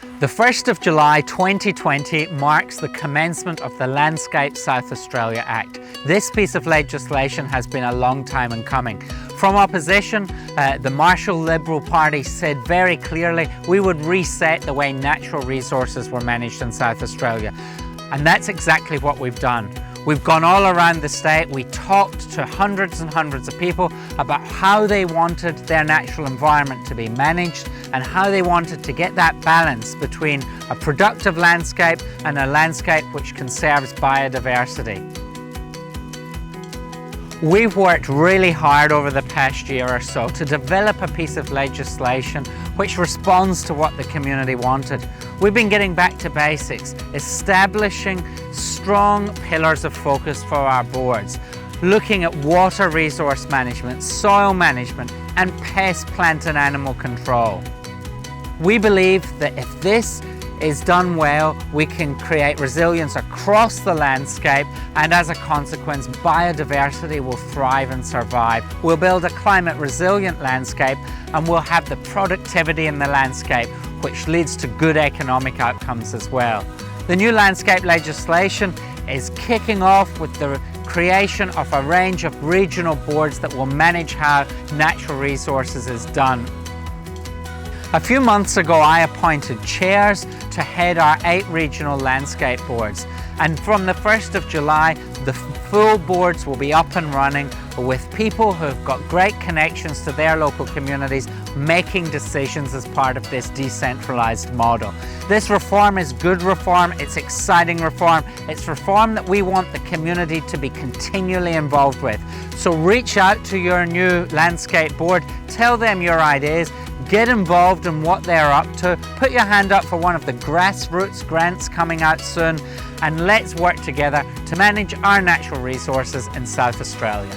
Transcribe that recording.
The 1st of July 2020 marks the commencement of the Landscape South Australia Act. This piece of legislation has been a long time in coming. From opposition, the Marshall Liberal Party said very clearly we would reset the way natural resources were managed in South Australia. And that's exactly what we've done. We've gone all around the state, we talked to hundreds and hundreds of people about how they wanted their natural environment to be managed and how they wanted to get that balance between a productive landscape and a landscape which conserves biodiversity. We've worked really hard over the past year or so to develop a piece of legislation which responds to what the community wanted. We've been getting back to basics, establishing strong pillars of focus for our boards, looking at water resource management, soil management, and pest, plant and animal control. We believe that if this is done well, we can create resilience across the landscape, and as a consequence, biodiversity will thrive and survive. We'll build a climate resilient landscape, and we'll have the productivity in the landscape, which leads to good economic outcomes as well. The new landscape legislation is kicking off with the creation of a range of regional boards that will manage how natural resources is done. A few months ago, I appointed chairs to head our 8 regional landscape boards. And from the 1st of July, the full boards will be up and running with people who've got great connections to their local communities making decisions as part of this decentralised model. This reform is good reform, it's exciting reform, it's reform that we want the community to be continually involved with. So reach out to your new landscape board, tell them your ideas, get involved in what they're up to, put your hand up for one of the grassroots grants coming out soon, and let's work together to manage our natural resources in South Australia.